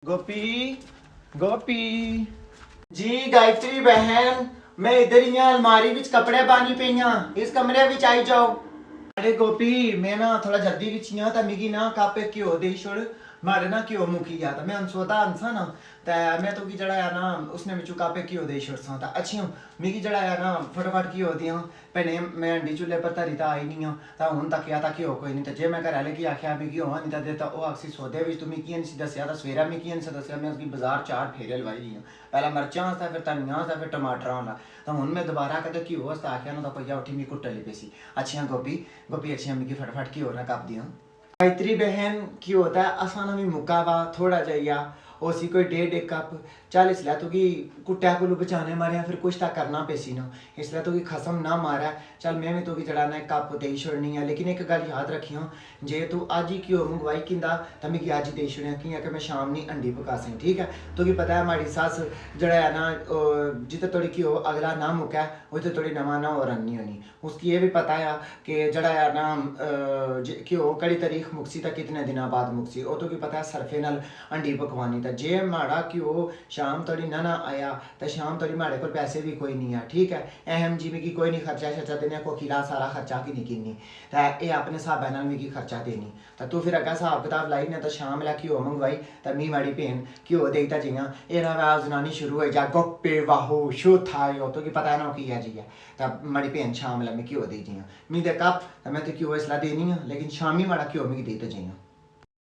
गोपी गोपी जी गायत्री बहन मैं इधर ही हाँ अलमारी विच कपड़े पानी पे हाँ इस कमरे विच आई जाओ। अरे गोपी मैं ना थोड़ा जल्दी विच हाँ तो मिगी ना कप घ्यो दे छोड़ मारे ना घ्यो मुकी गया था मैं अनसोता अंसा ना ते मैं तो की जड़ा है ना उसने विचू कप घ्यो दे छोड़सा था अच्छी हूँ मिगी जड़ा है ना फटाफट घ्यो दियां भैने मैं अंडी चूल्हे पर धरी तो आई नहीं हाँ तो हूँ तकिया था घ्यो कोई नहीं तो जे मैं घर आले की आख्या भी घ्यो नहीं तो देता वो आखसी सौदे विच तू मिगी नहीं दसिया तो सवेरा मिगी नहीं दसिया मैं उसकी बाजार 4 फेरे लवाई दी पहला मर्चा आस्ता फिर धनिया आस्ता फिर टमाटर आना तो हूँ मैं दोबारा कदे घ्यो आस्ता आख्या ना तो भैया उठी मिगी कुट्टली पेसी अच्छी गोपी गोपी अच्छी मिगी फटाफट घ्यो ना कप दियां गायत्री बहन की होता है आसाना भी मुका वा थोड़ा जाइया ओसी कोई 1.5 कप चल इसलिए तो कि कुट्टा को बचाने मारे फिर कुछ तो करना पेसी ना इसलिए तो कि खसम ना मारा चल मैं भी तो कि जड़ाना कप दे छोड़नी है लेकिन एक गल याद रखियो जे तू अज ही घ्यो मंगवाई किंदा तो मिगी अज दे छोड़िया कि मैं शाम नहीं अंडी पका सी ठीक है तो कि पता है हमारी सस जड़ा है ना जिते थोड़ी घ्यो अगला ना मुका उसे थोड़ी नवा ना और रननी होनी उसकी ये भी पता है कि जड़ा है ना घ्यो कड़ी तारीख मुकसी तो कितने दिनों बाद मुकसी वो तो कि पता है सरफे नाल अंडी पकवानी तो जे माड़ा घ्यो शाम थोड़ी ना आया तो शाम थोड़ी माड़े को पैसे भी कोई नहीं है ठीक है अहम जी मिगी कोई नहीं खर्चा शर्चा देने को खिला सारा खर्चा की नहीं किन्नी तो ये अपने हिसाब नाल मिगी खर्चा देनी तो तू फिर अगर हिसाब किताब लाई ने तो शाम ला घ्यो मंगवाई तो मी माड़ी भेन घ्यो देता जियां ये ना जनानी शुरू हो जा गप्पे वाहो शो था यो तो कि पता ना की है जी है तो माड़ी भेन शाम ला मैं घ्यो दे जियां मी दे कप तो मैं तो घ्यो इसला देनी है लेकिन शामी माड़ा घ्यो मिगी देता जियां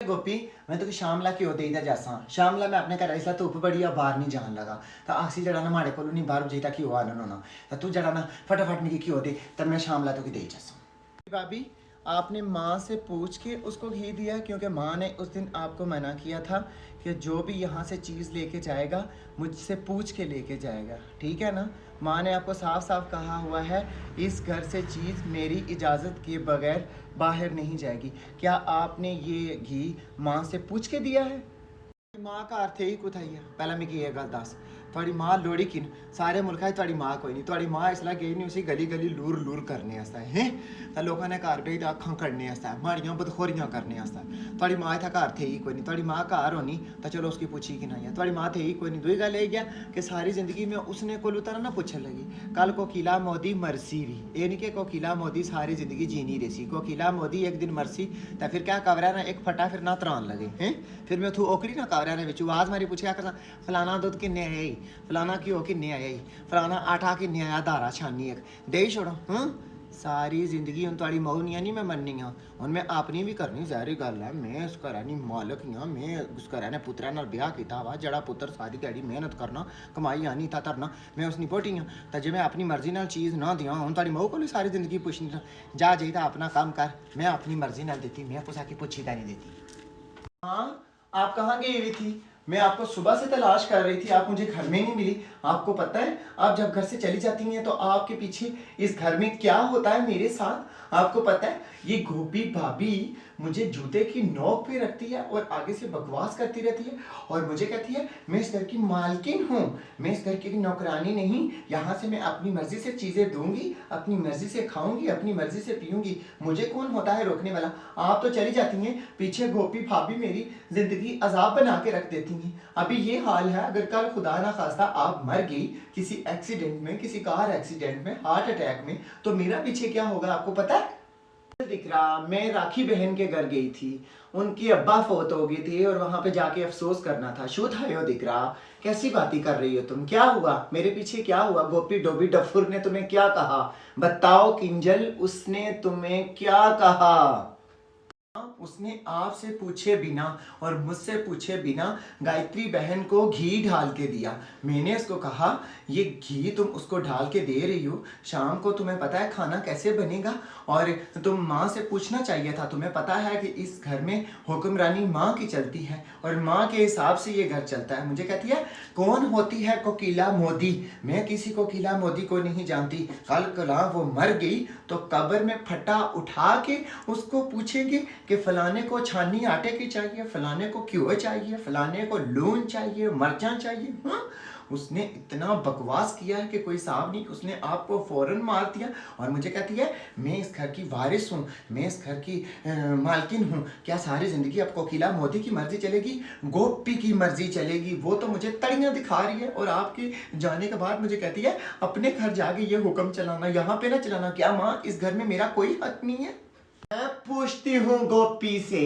गोपी मैं तो शामला क्यों दे जैसा शामला मैं अपने घर इसलिए धुप बड़ी आ बाहर नहीं जान लगा तो आसी जड़ा ना माड़े को नहीं बाहर जाता क्यों आना होना तो तू जड़ा ना फटाफट मिगी क्यों दे तब मैं शामला तो की दे जैसा। भाभी आपने माँ से पूछ के उसको घी दिया क्योंकि माँ ने उस दिन आपको मना किया था कि जो भी यहाँ से चीज़ लेके जाएगा मुझसे पूछ के लेके जाएगा ठीक है ना। माँ ने आपको साफ साफ कहा हुआ है इस घर से चीज़ मेरी इजाज़त के बगैर बाहर नहीं जाएगी। क्या आपने ये घी माँ से पूछ के दिया है? माँ का अर्थ ही कुछ है पहला मिगी ये गल दस थोड़ी माँ लोड़ी किन सारे मुल्क है थोड़ी माँ कोई नहीं थोड़ी माँ इसलिए गई नहीं उसी गली गली लूर लूर करने आस्ता है तो लोगों ने घर गई अखां कड़ने आस्ता माड़ियां बदखोरियां करने आस्ता थोड़ी माँ इतना घर थे ही कोई नहीं थोड़ी माँ घर होनी तो चलो उसकी पूछी कि नहीं है थोड़ी माँ थे ही कोई नहीं। दुई गल यही है कि सारी जिंदगी में उसने कोलू तरह ना पूछन लगी कल कोकिला मोदी मरसी भी ये नहीं कि कोकिला मोदी सारी जिंदगी जी नहीं रही कोकिला मोदी एक दिन मरसी तो फिर क्या कवरा ना एक फटा फिर ना त्रान लगे हैं फिर मैं थू ओकड़ी ना कवरा ने बिचू आवाज मारी पूछा करना फलाना दुध किन्ने आई फलाना घ्यो किन्ने आया फलाना आटा किन्ने आया धारा छानी एक दे ही छोड़ो हाँ सारी जिंदगी हम थोड़ी मऊनियाँ नहीं मैं मननी हाँ हूँ मैं अपनी भी करनी ज़ाहिर गल है मैं उस घर नहीं मालक हाँ मैं उस घर ने पुत्रा नाल ब्याह किया वा जड़ा पुत्र सारी दिहाड़ी मेहनत करना कमाई आनी था धरना मैं उसनी पोटी हाँ तो जे मैं अपनी मर्जी नाल चीज़ ना दियाँ हूँ थोड़ी मऊ को सारी जिंदगी पूछनी जा जाइए अपना काम कर मैं अपनी मर्जी नाल देती मैं कुछ आके पूछी का नहीं देती। हाँ आप कहाँ गई हुई थी? मैं आपको सुबह से तलाश कर रही थी आप मुझे घर में नहीं मिली। आपको पता है आप जब घर से चली जाती हैं तो आपके पीछे इस घर में क्या होता है मेरे साथ आपको पता है? ये गोपी भाभी मुझे जूते की नोक पे रखती है और आगे से बकवास करती रहती है और मुझे कहती है मैं इस घर की मालकिन हूँ मैं इस घर की नौकरानी नहीं यहाँ से मैं अपनी मर्जी से चीज़ें दूंगी अपनी मर्जी से खाऊंगी अपनी मर्जी से पीऊंगी मुझे कौन होता है रोकने वाला। आप तो चली जाती हैं पीछे गोपी भाभी मेरी जिंदगी अजाब बना के रख देती हैं। अभी ये हाल है अगर कल खुदा ना खास्ता आप मर गई किसी एक्सीडेंट में किसी कार एक्सीडेंट में हार्ट अटैक में तो मेरा पीछे क्या होगा आपको पता है? दिख रहा मैं राखी बहन के घर गई थी उनकी अब्बा फोत हो गई थी और वहां पे जाके अफसोस करना था। शो था यो दिख रहा कैसी बातें कर रही हो तुम क्या हुआ मेरे पीछे क्या हुआ? गोपी डोबी डफुर ने तुम्हें क्या कहा बताओ किंजल उसने तुम्हें क्या कहा? उसने आपसे पूछे बिना और मुझसे पूछे बिना गायत्री बहन को घी ढाल के दिया। मैंने उसको कहा ये घी तुम उसको ढाल के दे रही हो शाम को तुम्हें पता है खाना कैसे बनेगा और तुम माँ से पूछना चाहिए था। तुम्हें पता है कि इस घर में हुक्मरानी माँ की चलती है और माँ के हिसाब से ये घर चलता है। मुझे कहती है कौन होती है कोकिला मोदी? मैं किसी कोकिला मोदी को नहीं जानती। कल कला वो मर गई तो कब्र में फटा उठा के उसको पूछेंगे कि फलाने को छानी आटे की चाहिए, फलाने को घ्यो चाहिए, फलाने को लून चाहिए, मर्चा चाहिए। हाँ, उसने इतना बकवास किया है कि कोई हिसाब नहीं। उसने आपको फौरन मार दिया और मुझे कहती है मैं इस घर की वारिस हूँ, मैं इस घर की मालकिन हूँ। क्या सारी ज़िंदगी अब कोकिला मोदी की मर्जी चलेगी, गोपी की मर्जी चलेगी? वो तो मुझे तड़ियाँ दिखा रही है और आपके जाने के बाद मुझे कहती है अपने घर जाके ये हुक्म चलाना, यहाँ पे ना चलाना। क्या माँ, इस घर में मेरा कोई हक नहीं है? मैं पूछती हूँ गोपी से,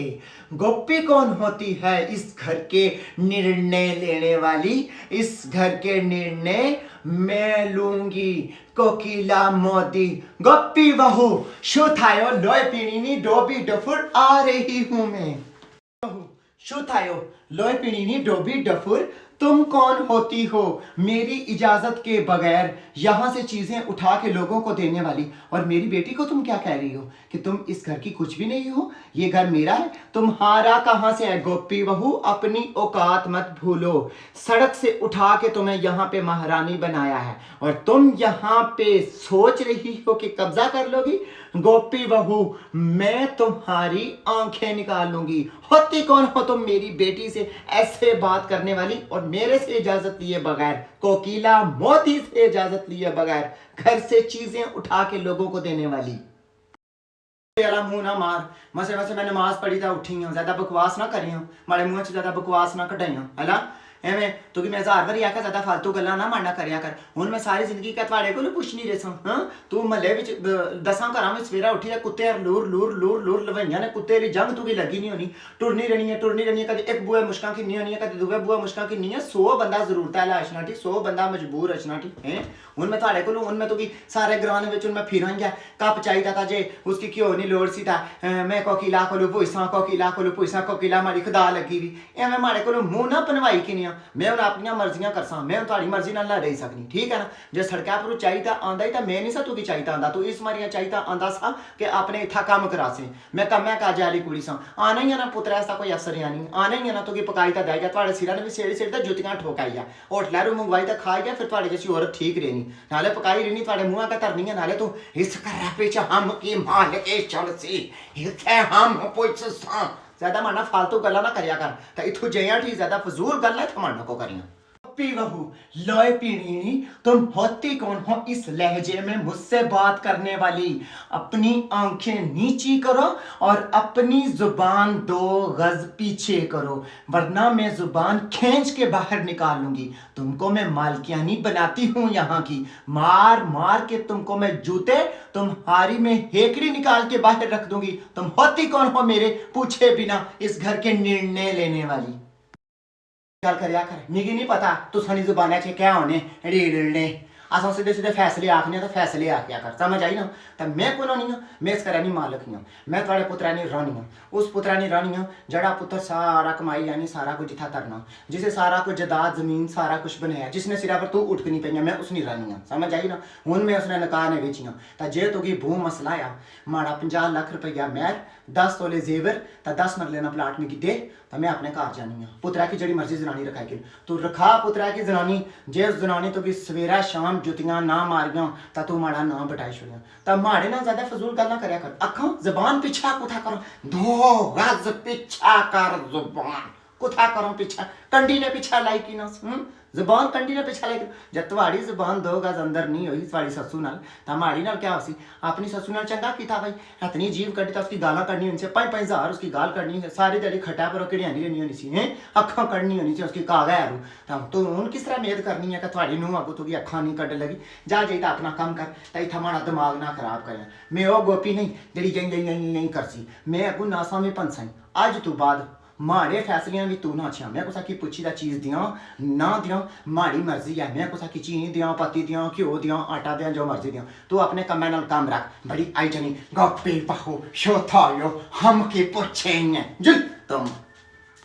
गोपी कौन होती है इस घर के निर्णय लेने वाली? इस घर के निर्णय मैं लूंगी। कोकिला मोदी गोपी बहू शू थायो लोय पीनी डोबी डफुर आ रही हूं मैं। बहू शू थायो लोय पीनी डोबी डफुर, तुम कौन होती हो मेरी इजाजत के बगैर यहां से चीजें उठा के लोगों को देने वाली? और मेरी बेटी को तुम क्या कह रही हो कि तुम इस घर की कुछ भी नहीं हो, ये घर मेरा है? तुम्हारा कहां से है गोपी बहू? अपनी औकात मत भूलो। सड़क से उठा के तुम्हें यहाँ पे महारानी बनाया है और तुम यहाँ पे सोच रही हो कि कब्जा कर लोगी। गोपी बहू मैं तुम्हारी आंखें निकाल लूंगी। होती कौन हो तुम मेरी बेटी से ऐसे बात करने वाली और मेरे से इजाजत लिए बगैर, कोकिला मोदी से इजाजत लिए बगैर घर से चीजें उठा के लोगों को देने वाली? मुंह ना मार। मसे वैसे मैं नमाज पढ़ी था उठी हूं, ज्यादा बकवास ना करी हूं, मारे मुंह से ज्यादा बकवास ना कढ़ाई हूं हला एवें तो कि मैं हजार बारी आखा ज्यादा फालतू गल्लां ना मारना करया कर। हुण मैं सारी जिंदगी का ਤੁਹਾਡੇ ਕੋਲ ਪੁੱਛ ਨਹੀਂ ਰਸਾਂ। ਹਾਂ ਤੂੰ ਮਹੱਲੇ ਵਿੱਚ 10 ਘਰਾਂ ਵਿੱਚ ਸਵੇਰਾ ਉੱਠੀ ਆ ਕੁੱਤੇ ਲੂਰ ਲੂਰ ਲੂਰ ਲੂਰ ਲਵਈਆਂ ਨੇ ਕੁੱਤੇ ਦੀ ਜੰਗ ਤੂੰ ਵੀ ਲੱਗੀ ਨਹੀਂ ਹੋਣੀ, ਟੁਰਨੀ ਰਹਿਣੀ ਹੈ ਕਦੇ ਇੱਕ ਬੂਆ ਮੁਸ਼ਕਾਂ ਕਿੰਨੀ ਹੋਣੀ ਹੈ, ਕਦੇ ਦੂਵੇ ਬੂਆ ਮੁਸ਼ਕਾਂ ਕਿੰਨੀ ਹੈ। 100 ਬੰਦਾ ਜ਼ਰੂਰਤ ਹੈ ਲਾਸ਼ਨਾ ਟੀ, 100 ਬੰਦਾ ਮਜਬੂਰ ਅਚਨਾ ਟੀ ਹੈ। ਹੁਣ ਮੈਂ ਤੁਹਾਡੇ ਕੋਲ ਹੁਣ ਮੈਂ ਤੂੰ ਕੀ ਸਾਰੇ ਗਰਾਂ ਦੇ ਵਿੱਚ ਹੁਣ ਮੈਂ ਫਿਰਾਂਗਾ ਕੱਪ ਚਾਹੀਦਾ ਤਾਂ ਜੇ ਉਸकी ਘਿਓ ਨਹੀਂ ਲੋੜ ਸੀ ਤਾਂ ਮੈਂ ਕੋਕਿਲਾ ਕੋਲ ਪੁੱਛਾਂ ਕੋਕਿਲਾ ਮਾਰੀ ਖੁਦਾ ਲੱਗੀ ਵੀ ਐਵੇਂ ਮਾੜੇ ਕੋਲ ਮੂੰਹ ਨਾ ਪਨਵਾਈ ਕਿਨੀਆਂ। ਮੈਂ ਹੁਣ ਆਪਣੀਆਂ ਮਰਜ਼ੀਆਂ ਕਰਸਾਂ, ਮੈਂ ਤੁਹਾਡੀ ਮਰਜ਼ੀ ਨਾਲ ਨਾ ਰਹਿ ਸਕਦੀ, ਠੀਕ ਹੈ ਨਾ? ਜੇ ਸੜਕਾਂ ਪਰ ਚਾਹੀਦਾ ਆਂਦਾ ਹੀ ਤਾਂ ਮੈਂ ਨਹੀਂ ਸਾ ਤੂੰ ਕੀ ਚਾਹੀਦਾ ਆਂਦਾ, ਤੂੰ ਇਸ ਮਾਰੀਆਂ ਚਾਹੀਦਾ ਆਂਦਾ ਸਾ ਕਿ ਆਪਣੇ ਇੱਥਾ ਕੰਮ ਕਰਾਸੇ। ਮੈਂ ਕੰਮਿਆ ਕਾਜੇ ਵਾਲੀ ਕੁੜੀ ਸਾਂ, ਆਣਾ ਹੀ ਆ ਨਾ ਪੁੱਤਰ ਐਸਾ ਕੋਈ ਅਫਸਰ ਨਹੀਂ ਆਣਾ ਹੀ ਆ ਨਾ ਤੂੰ ਕੀ ਪਕਾਈ ਤਾਂ ਦੇਗਾ ਤੁਹਾਡੇ ਸਿਰਾਂ ਨੇ ਵੀ ਸੇੜੀ ਤਾਂ ਜੁੱਤੀਆਂ ਠੋਕਾਈ ਆ ਹੋਟਲਾਂ ਨੂੰ ਮੰਗਵਾਈ ਤਾਂ ਖਾਈ ਗਿਆ। ਫਿਰ ਤੁਹਾਡੇ ਜੈਸੀ ਔਰਤ ਠੀਕ ਰਹਿਣੀ, ਨਾਲੇ ਪਕਾਈ ਰਹਿਣੀ ਤੁਹਾਡੇ ਮੂੰਹਾਂ ਕਾ ਧਰਨੀ ਹੈ, ਨਾਲੇ ਤੂੰ ਇਸ ਘਰ ਵਿੱਚ ਹਮ ਕੀ ਮਾਲਕ ਚਲਸੀ ਇੱਥੇ ਹਮ ਪੁੱਛ ਸਾਂ। ज्यादा मारना फालतू गल्ला ना करिया कर, तो इथु जया ठीक ज्यादा फजूल गल्ला इथु मारना को करिया। पी बहू लोए पीनी, तुम होती कौन हो इस लहजे में मुझसे बात करने वाली? अपनी आंखें नीची करो और अपनी जुबान 2 गज पीछे करो, वरना मैं जुबान खींच के बाहर निकाल लूंगी। तुमको मैं मालकियानी बनाती हूँ यहाँ की, मार मार के तुमको मैं जूते तुम्हारी में हेकड़ी निकाल के बाहर रख दूंगी। तुम होती कौन हो मेरे पूछे बिना इस घर के निर्णय लेने वाली? गल करया कर, मिगी नहीं पता तू सनी जुबान च क्या होने रीड़ने। अस सीधे सीधे फैसले आखने तो फैसले आख्या कर, समझ आई ना? तो मैं कौन नहीं हूँ, मैं इस घर नहीं मालक हूँ, मैं थोड़े पुत्रा नहीं रानी हूँ। उस पुत्रा नहीं रानी हूँ जड़ा पुत्र सारा कमाई यानी सारा कुछ जिथा तरना, जिसे सारा कुछ जदाद जमीन सारा कुछ बनाया, जिसने सिरा पर तू उठ के नहीं पई, मैं उसनी रानी हूँ, समझ आई ना? हूँ मैं उसने नकाह ने बेची हूँ। तो जे तुगी भू मसला आ माड़ा 50 लाख रुपया मैर 10 तोले जेवर तो 10 मरले ना प्लाट में दे, तो मैं अपने घर जानी हूँ। पुत्रा की जड़ी मर्जी जनानी रखाएगी, तू रखा पुत्रा की जनानी। जे जनानी तो भी सवेरा शाम जुतियां ना मारियां तो तू माड़ा ना बटाई छोड़िया। तब माड़े ना ज्यादा फजूल गल ना करया कर। अखा जबान पिछा कुथा करो, 2 गज पिछा कर जुबान कुथा करो पीछा, कंडी ने पीछा लाई की ना जबान कंडी ने पीछा लाई। जब तुम्हारी जबान 2 गज अंदर नहीं हुई तुम्हारी ससू नाल, तो माड़ी नाल क्या होसी? अपनी ससू नाल चंगा की था भाई, इतनी जीव कड़ी तो उसकी गाला कड़नी होनी चाहिए, 5-5 हजार उसकी गाल कड़नी, सारी दिहाड़ी खटा पर किड़ियानी रहनी होनी चाहिए, अखा कड़नी होनी चाहिए उसकी कागा है। तो हूँ किस तरह मेद करनी है कि थोड़ी नूह अगू तुगी अखा नहीं कड़ लगी? जा जाई तो अपना काम कर, तो इतना माड़ा दिमाग ना खराब करें। मैं वो गोपी नहीं जी नहीं करसी, मैं अगू नासा में पंसाई। अज तू बाद माड़े फैसलियां भी तू ना अच्छा, मैं कुसा की पुछी दा चीज दियां ना दियां माड़ी मर्जी है, मैं कुसा की चीनी दियां पत्ती दियां घ्यो दियां आटा दियां जो मर्जी दियां, तू अपने कम्मे नाल काम रख। बड़ी आई जनी गोपी बहू शोथायो हम की पुछे जुल तुम